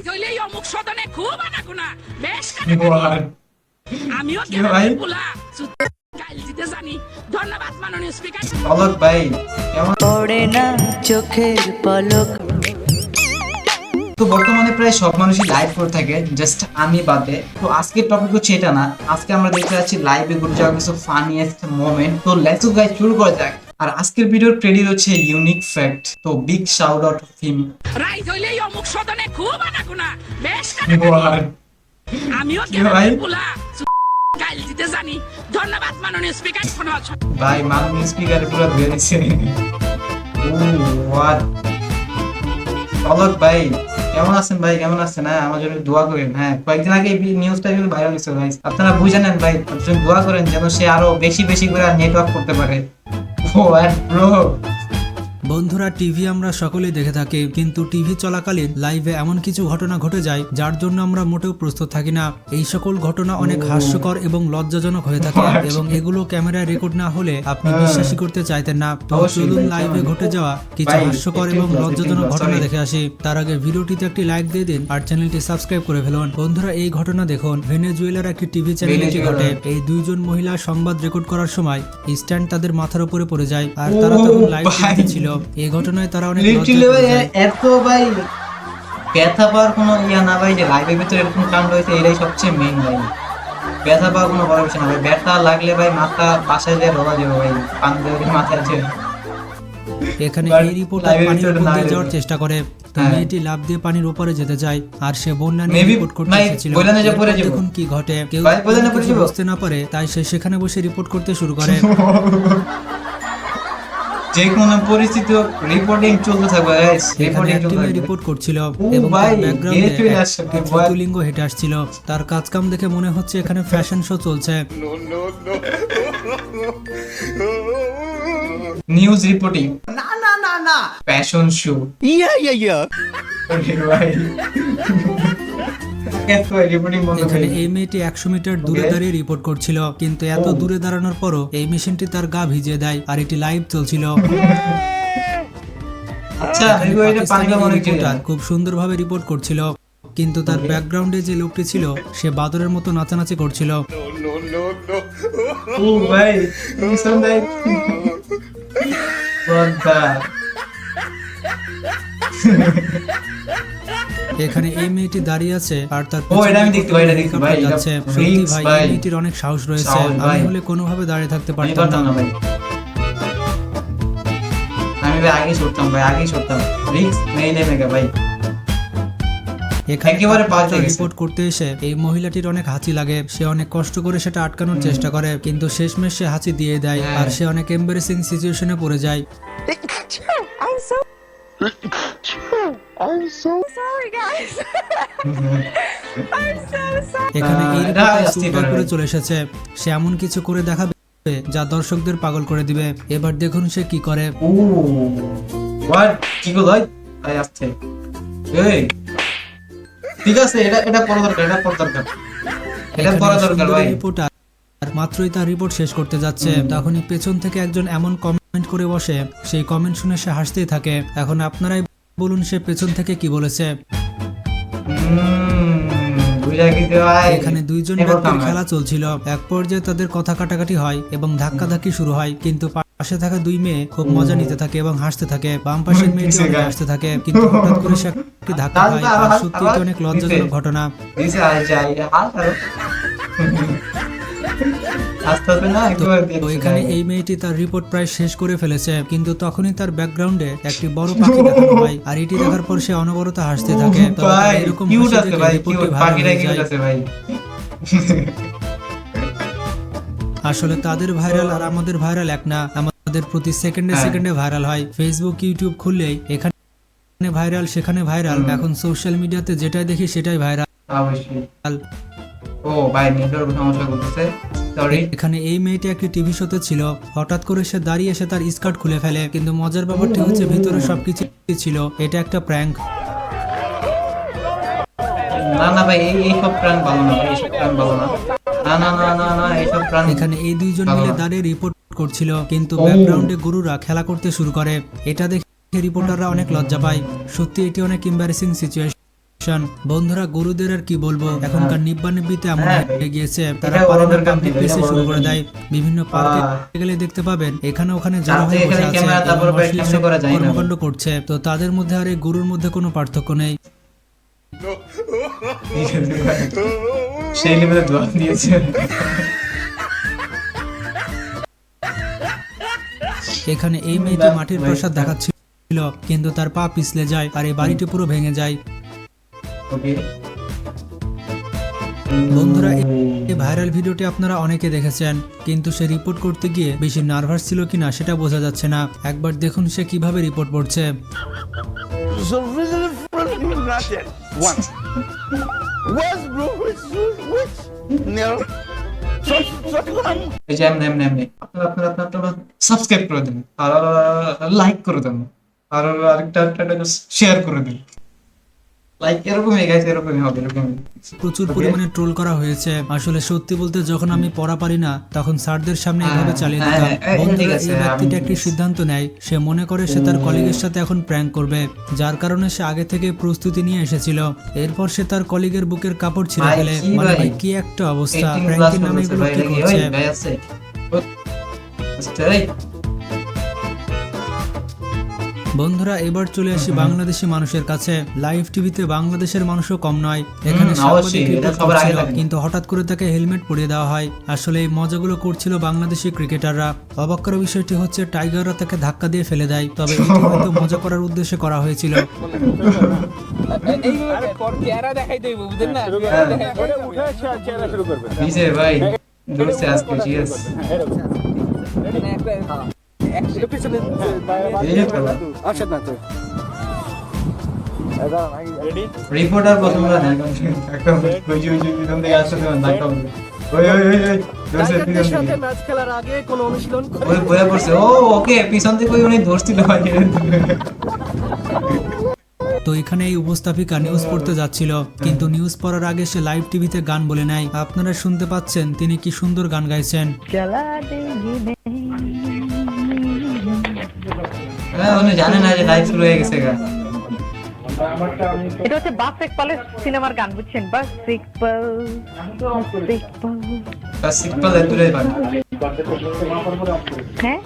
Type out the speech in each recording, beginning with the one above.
রাইত হইলেই অমুক সদনে খুব আনাগোনা বেশ What? আমিও কি ভাই? বলা গাইল দিতে জানি। ধন্যবাদ মাননীয় স্পিকার। পলক ভাই কেমন? পড়ে না চোখের পলক। তো বর্তমানে প্রায় সব মানুষই লাইভ করে থাকে, জাস্ট আমি বাদে। তো আজকের টপিক হচ্ছে এটা না, আজকে আমরা দেখতে যাচ্ছি লাইভে ঘটে যাওয়া কিছু ফানিয়েস্ট মোমেন্ট। তো লেটস গো গাইস, শুরু করা যাক। আর আজকের ভিডিওর ক্রেডিট হচ্ছে ইউনিক ফ্যাক্ট। তো big shout out to him. রাইত হইলেই অমুক সদনে খুব আনাগোনা বেশ What? আমিও কি ভাই? বলা গাইল দিতে জানি। ধন্যবাদ মাননীয় স্পিকার। ভাই মাননীয় স্পিকার পুরো ধুয়ে দিচ্ছে। হোয়াট? পলক ভাই কেমন আছেন ভাই? কেমন আছেন? হ্যাঁ, আমার জন্য দোয়া করেন। হ্যাঁ, কয়েকদিন আগে এই নিউজটা কিন্তু ভাইরাল হয়েছে ভাই। আপনারা বুঝে নেন ভাই, আপনারা দোয়া করেন যেন সে আরো বেশি বেশি করে নেটওয়ার্ক করতে পারে। What bro? বন্ধুরা, টিভি আমরা সকলেই দেখে থাকি, কিন্তু টিভি চলাকালীন লাইভে এমন কিছু ঘটনা ঘটে যায় যার জন্য আমরা মোটেও প্রস্তুত থাকি না। এই সকল ঘটনা অনেক হাস্যকর এবং লজ্জাজনক হয়ে থাকে এবং এগুলো ক্যামেরায় রেকর্ড না হলে আপনি বিশ্বাসই করতে চাইতেন না। তো চলুন লাইভে ঘটে যাওয়া কিছু হাস্যকর এবং লজ্জাজনক ঘটনা দেখে আসি। তার আগে ভিডিওটিতে একটি লাইক দিয়ে দিন আর চ্যানেলটি সাবস্ক্রাইব করে ফেলুন। বন্ধুরা, এই ঘটনা দেখুন। ভেনেজুয়েলার একটি টিভি চ্যানেলে এটি ঘটে। এই দুইজন মহিলা সংবাদ রেকর্ড করার সময় স্ট্যান্ড তাদের মাথার উপরে পড়ে যায় আর তারা তখন লাইভ ছিল। এই ঘটনায় তারা অনেক লিটারালি ভাই এত ভাই ব্যথা পাওয়ার কোনো ইয়া না ভাই, যে লাইভের ভিতরে এরকম কাণ্ড হয়েছে, এটাই সবচেয়ে মেইন ভাই। ব্যথা পাওয়ার কোনো বড় বিষয় না ভাই, ব্যথা লাগলে ভাই মাথা পাশে দিয়ে রোগা যাবে ভাই, পান দিয়ে মাথায় আছে। এখানে But এই রিপোর্টার live-এর পানির ভিতরে উপর না দিয়ে এরকম। যাওয়ার চেষ্টা করে। তো হ্যাঁ। মেয়েটি লাফ দিয়ে পানির উপরে যেতে চায় আর সে বন্যা নিয়ে Maybe রিপোর্ট করতে ভাই এসেছিল। বলে না যে পড়ে এরপর যাবো। দেখুন কি ঘটে। কেউ ভাই বলে না পড়ে কিছু যাবো। বুঝতে না পারে, তাই সে সেখানে বসে রিপোর্ট করতে শুরু করে। যে কোনো পরিস্থিতি রিপোর্টিং চলতে থাকবে গাইস, এখানে রিপোর্টিং একটি চলতে মেয়ে থাকবে। রিপোর্ট করছিল ও এবং ভাই, তার ব্যাকগ্রাউন্ডে গেট চলে আসছে ভাই, একটি লিঙ্গ হেঁটে আসছিল। তার কাজকাম দেখে মনে হচ্ছে এখানে ফ্যাশন শো চলছে। নিউজ রিপোর্টিং না ফ্যাশন শো। ভাই এত রিপোর্টিং বন্ধ এখানে করে এই মেয়েটি 100 মিটার দূরে Okay. দাঁড়িয়ে রিপোর্ট করছিল, কিন্তু এত দূরে দাঁড়ানোর পরও এই মেশিনটি তার গা ভিজিয়ে দেয় আর এটি লাইভ চলছিল। আচ্ছা এখানে এগুলো এটা পানি পাকিস্তানি অনেক রিপোর্টার খুব সুন্দরভাবে রিপোর্ট করছিল, কিন্তু তার ব্যাকগ্রাউন্ডে যে লোকটি ছিল সে বাদরের মতো নাচানাচি করছিল। ও ভাই লিসন ভাই বন্ধা। এখানে এই মেয়েটি দাঁড়িয়ে আছে আর তার ও, এটা আমি দেখতে পাই, এটা দেখতে পাই, এটা যাচ্ছে। সত্যি risk ভাই, ভাই। এই মেয়েটির অনেক সাহস রয়েছে। সাহস ভাই। আমি হলে কোনোভাবে দাঁড়িয়ে থাকতে আমি পারতাম পারতাম না। না ভাই, আমি ভাই আগেই ছুটতাম ভাই, আগেই ছুটতাম। রিস্ক নেই নেমে ভাই। এখানে একেবারে পাল্টে গেছে। রিপোর্ট করতে এসে এই মহিলাটির অনেক হাঁচি লাগে। সে অনেক কষ্ট করে সেটা আটকানোর চেষ্টা করে, কিন্তু শেষমেশ সে হাঁচি দিয়ে দেয় হ্যাঁ। আর সে অনেক এম্বারেসিং সিচুয়েশনে পড়ে যায়। I'm so sorry, guys. I'm so sorry. এখানে এই এটা রিপোর্টার আসতেই সুপার পারে করে ভাই। চলে এসেছে। সে এমন কিছু করে দেখাবে যা দর্শকদের পাগল করে দিবে। এবার দেখুন সে কি করে। ও হোয়াট? কি গো ভাই? আই আসছে। এই ঠিক আছে, এটা এটা পড়া দরকার, এটা পড়া দরকার, এটা এখানে পড়া দরকার সুন্দরী ভাই। রিপোর্টার মাত্রই তার রিপোর্ট শেষ করতে যাচ্ছে, তখনই পেছন থেকে একজন এমন কমেন্ট করে বসে। সেই কমেন্ট শুনে সে হাসতেই থাকে। এখন আপনারাই বলুন সে পেছন থেকে কি বলেছে। বুঝা গেছে ভাই। এখানে দুইজন এবার ব্যক্তির কামাই। খেলা চলছিল। এক পর্যায়ে তাদের কথা কাটাকাটি হয় এবং ধাক্কাধাক্কি শুরু হয়, কিন্তু পাশে থাকা দুই মেয়ে খুব মজা নিতে থাকে এবং হাসতে থাকে। বাম পাশের মেয়েটি অনেক হাসতে থাকে, কিন্তু হঠাৎ করে সে একটি ধাক্কা খায় আর সত্যি এটি অনেক লজ্জাজনক ঘটনা। দিছে আইছে হাল করো। আস্তে আস্তে না একবার তো এখানে এই মেয়েটি তার রিপোর্ট প্রায় শেষ করে ফেলেছে, কিন্তু তখনই তার ব্যাকগ্রাউন্ডে একটি বড় পাখি দেখানো হয় আর এটি দেখার পর সে অনবরত হাসতে থাকে। তবে তার ভাই এরকম কিউট হাসি আছে দেখে ভাই, রিপোর্টটি কিউট ভাইরাল পাখিটা হয়ে কিউট যায়। আছে ভাই। আসলে তাদের ভাইরাল আর আমাদের ভাইরাল এক না। আমাদের প্রতি সেকেন্ডে হ্যাঁ। সেকেন্ডে ভাইরাল হয়। ফেসবুক ইউটিউব খুললেই এখানে ভাইরাল সেখানে ভাইরাল। এখন সোশ্যাল মিডিয়াতে যেটাই দেখি সেটাই ভাইরাল। অবশ্যই। ও ভাই নেটওয়ার্ক সমস্যা করতেছে, সরি। এখানে এই মেয়েটি একটি টিভি শোতে ছিল। হঠাৎ করে সে দাঁড়িয়ে এসে তার স্কার্ট খুলে ফেলে, কিন্তু মজার ব্যাপারটি হচ্ছে ভিতরে সবকিছু ছিল। এটা একটা প্র্যাঙ্ক। না না ভাই, এই সব প্রাণ ভালো না ভাই, এইসব প্রাণ ভালো না। না না না না না, এইসব প্রাণ এখানে এই দুইজন ভালো মিলে না। দাঁড়িয়ে রিপোর্ট করছিল, কিন্তু ও। ব্যাকগ্রাউন্ডে গরুরা খেলা করতে শুরু করে। এটা দেখে রিপোর্টাররা অনেক লজ্জা পায়। সত্যি এটি অনেক এম্বারেসিং সিচুয়েশন। বন্ধুরা গরুদের আর কি বলবো, এখনকার নিব্বা নিব্বিতে এমন হ্যাঁ, হয়ে গিয়েছে তারা এটা পারে না ওদের কাম পাবলিক নেই, প্লেসে এটা শুরু ওদের করে কাম দেয়। বিভিন্ন পার্কে গেলে দেখতে পাবেন এখানে ওখানে যারা তাতে হয়ে বসে এখানে আছে ক্যামেরা, তারপর এবং বাইক অশ্লীল সামনে সব করা যায় না। কর্মকাণ্ড করছে, তো তাদের মধ্যে আর এই গরুর মধ্যে কোনো পার্থক্য নেই। সেই লেভেলে দোয়া দিয়েছে। এখানে এই মেয়েটি মাটির প্রাসাদ দেখাচ্ছিল কিন্তু তার পা পিছলে যায় আর এই বাড়িটি পুরো ভেঙে যায়। ওকে, বন্ধুরা এই ভাইরাল ভিডিওটি আপনারা অনেকে দেখেছেন, কিন্তু সে রিপোর্ট করতে গিয়ে বেশি নার্ভাস ছিল কিনা সেটা বোঝা যাচ্ছে না। একবার দেখুন সে কিভাবে রিপোর্ট পড়ছে। So really friendly nothing. One. Where's bro? Which? No. So এই যে এমনি আপনারা সাবস্ক্রাইব করে দেন আর লাইক করে দেন আর আরেকটা শেয়ার করে দিন। লাইক এরকমই গাইস, এরকমই হবে, এরকমই। প্রচুর পরিমাণে ট্রোল করা হয়েছে। আসলে সত্যি বলতে যখন আমি পড়া পারি না তখন স্যারদের সামনে এভাবে চালিয়ে দিতাম। বন্ধুরা ঠিক আছে, এই ব্যক্তিটা একটি সিদ্ধান্ত নেয়, সে মনে করে সে তার কলিগের সাথে এখন প্র্যাঙ্ক করবে, যার কারণে সে আগে থেকে প্রস্তুতি নিয়ে এসেছিল। এরপর সে তার কলিগের বুকের কাপড় ছিঁড়ে ভাই, ফেলে। কি মানে ভাই? ভাই কি একটা অবস্থা, 18 প্র্যাঙ্কের plus নামে হয়েছে এগুলো ভাই, কি নাকি? করছে। ওই ভাই আছে। এই, বন্ধুরা এবার চলে আসি বাংলাদেশি মানুষের কাছে। লাইভ টিভিতে বাংলাদেশের মানুষও কম নয়। এখানে অবশ্যই, সাংবাদিক এটা রিপোর্ট সবার আগে করছিল, থাকে। কিন্তু হঠাৎ করে তাকে হেলমেট পরিয়ে দেওয়া হয়। আসলে এই মজাগুলো করছিল বাংলাদেশি ক্রিকেটাররা। অবাক করা বিষয়টি হচ্ছে টাইগাররা তাকে ধাক্কা দিয়ে ফেলে দেয়, তবে এটি হয়তো মজা করার উদ্দেশ্যে করা হয়েছিল। নিচে ভাই দৌড়ছে আজকে, ঠিক আছে। এই তো। রিপোর্টার পছন্দ না এখন ওই যে পিছন থেকে আসছে তো ধাক্কা মারবে। ওই ধরছে পিছন থেকে। ম্যাচ খেলার আগে কোনো অনুশীলন ওই বয়া পড়ছে, ও ওকে পিছন থেকে ওই উনি ধরছিল ভাই। তো এখানে এই উপস্থাপিকা নিউজ পড়তে যাচ্ছিল, কিন্তু নিউজ পড়ার আগে সে লাইভ টিভিতে গান বলে নেয়। আপনারা শুনতে পাচ্ছেন তিনি কি সুন্দর গান গাইছেন। হ্যাঁ, উনি জানে না যে লাইভ শুরু হয়ে গেছে গা। এটা হচ্ছে বাস ইকবালের সিনেমার গান, বুঝছেন? বাস ইকবাল, বাস সিম্পল দূরে পান। হ্যাঁ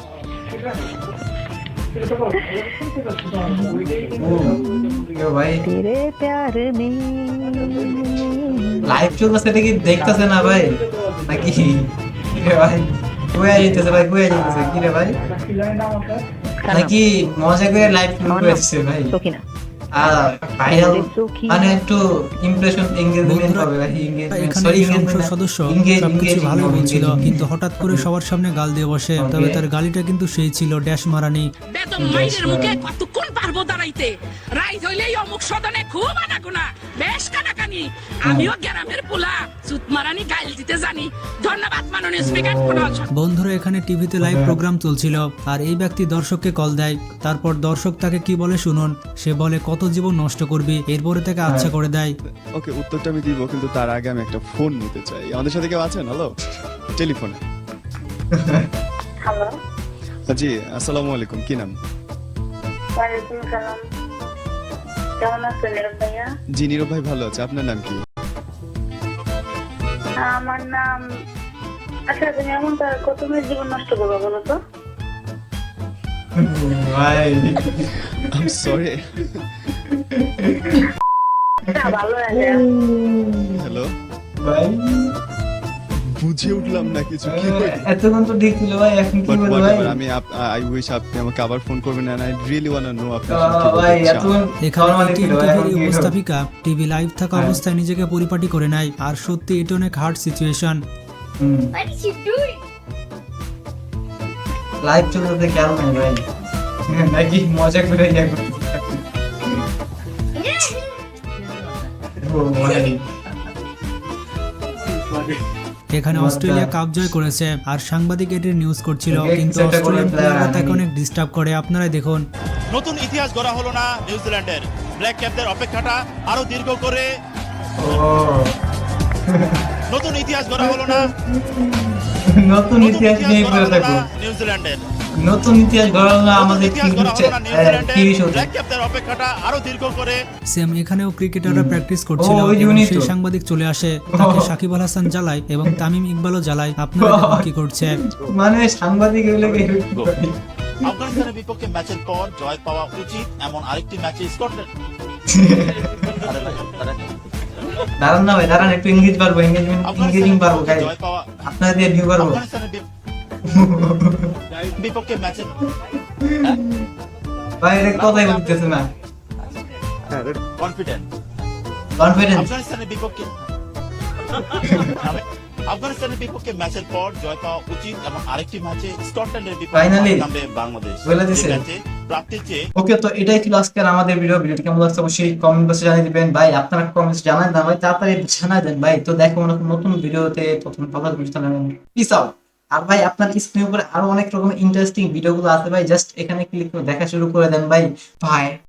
ও ভাই তেরে প্যার মে লাইভ চলতেছে, এটা কি দেখতেছে না ভাই নাকি? কি রে ভাই কই যাইতেছে ভাই, কই যাইতেছে কি রে ভাই? নাকি মজা করে লাইভ শুরু করেছে ভাই? সখিনা আর ভাইরাল মানে একটু ইমপ্রেশন এঙ্গেজমেন্ট বন্ধুরা, হবে ভাই, এঙ্গেজমেন্ট এখানে সরি এই সংসদ সদস্য সবকিছু ভালোই বলছিল, কিন্তু হঠাৎ করে সবার সামনে গাল দিয়ে বসে। তবে তার গালিটা কিন্তু সেই ছিল ড্যাশ মারানি। বেদম মাইনের মুখে কতক্ষণ পারবো দাঁড়াইতে? রাইত হইলেই অমুক সদনে খুব আনাগোনা, বেশ কানাকানি। আমিও গ্রামের পোলা, সুতমারানি গাইল দিতে জানি। ধন্যবাদ মাননীয় স্পিকার। বন্ধুরা এখানে টিভিতে লাইভ প্রোগ্রাম চলছিল আর এই ব্যক্তি দর্শককে কল দেয়। তারপর দর্শক তাকে কি বলে শুনুন। সে বলে কত জীবন নষ্ট করবি, এরপরে তাকে আচ্ছা করে দেয়। ওকে, উত্তরটা আমি দিব, কিন্তু তার আগে আমি একটা ফোন নিতে চাই। আমাদের সাথে কেউ আছেন? হ্যালো, টেলিফোনে। হ্যালো, জি, আসসালামু আলাইকুম। কি নাম? ওয়ালাইকুম সালাম। কেমন আছেন নীরব ভাইয়া? জি, নীরব ভাই ভালো আছে। আপনার নাম কি? আমার নাম, আচ্ছা তুমি এমন কত মেয়ের জীবন নষ্ট করবো বলো তো? ভাই আই সরি। ভালো লাগে। হ্যালো ভাই বুঝে উঠলাম না কিছু। কি এতক্ষণ তো ঠিক ছিল ভাই, এখন কি বলবো ভাই? আমি আই উইশ আপনি আমাকে আবার ফোন করবেন, and I really want to know আপনি ভাই এতক্ষণ এখানে নরমালি ছিল ভাই, এখন টিভির কি হবে? উপস্থাপিকা টিভি লাইভ থাকা অবস্থায় নিজেকে পরিপাটি করে নেয়। আর সত্যি এটা অনেক হার্ড সিচুয়েশন। লাইভ চলতে কেন নাই ভাই, নাকি মজা করে ইয়া করতেছে? ও ভাই এখানে অস্ট্রেলিয়া কাপ জয় করেছে আর সাংবাদিক এটির নিউজ করছিল, Okay, কিন্তু সেটা করে অস্ট্রেলিয়ান প্লেয়াররা তাকে নাকি? অনেক ডিস্টার্ব করে। আপনারাই দেখুন। নতুন ইতিহাস গড়া হলো না নিউজিল্যান্ডের? ব্ল্যাক ক্যাপদের অপেক্ষাটা আরো দীর্ঘ করে ও নতুন ইতিহাস গড়া হলো না? নতুন ইতিহাস নিয়ে পড়ে থাকবো। নিউজিল্যান্ডের নতুন ইতিহাস গড়ানো আমাদের ইতিহাস গড়া হলো না নিউজিল্যান্ডের টিভি শোতে। ব্ল্যাক ক্যাপদের অপেক্ষাটা আরো দীর্ঘ করে। সেম এখানেও ক্রিকেটাররা প্র্যাকটিস করছিল ওই এবং জন্যই সেই তো। সাংবাদিক চলে আসে, তাকে সাকিব আল হাসান জ্বালায় এবং তামিম ইকবালও জ্বালায়। আপনারা দেখুন কি করছে। মানে সাংবাদিক এগুলো আফগানিস্তানের বিপক্ষে ম্যাচের পর জয় পাওয়া উচিত এমন আরেকটি ম্যাচে স্কটল্যান্ড দাঁড়ান না ভাই, দাঁড়ান একটু ইংলিশ পারবো, ইংরেজিং পারবো গাইজ, জয় পাওয়া আপনারা দিয়ে ভিউ পারবো। আফগানিস্তানের বিপক্ষে ম্যাচের ভাই এটা কথাই বলতেছে না, কনফিডেন্ট কনফিডেন্স। আফগানিস্তানের বিপক্ষে ম্যাচের পর জয় পাওয়া উচিত এবং আরেকটি ম্যাচে স্কটল্যান্ডের Finally, বিপক্ষে নামবে বাংলাদেশ। বলে দিছে। যে ম্যাচে প্রাপ্তির চেয়ে ওকে, তো এটাই ছিল আজকের আমাদের ভিডিওটি কেমন লাগছে অবশ্যই কমেন্ট বক্সে জানিয়ে দিবেন ভাই। আপনারা কমেন্টস জানান না ভাই, তাড়াতাড়ি জানাই দেন ভাই। তো দেখো নতুন ভিডিওতে, তখন ভালো পিস আউট। আর ভাই আপনার স্ক্রিনের উপরে আরো অনেক রকমের ইন্টারেস্টিং ভিডিওগুলো আছে ভাই, জাস্ট এখানে ক্লিক করে দেখা শুরু করে দেন ভাই। বাই।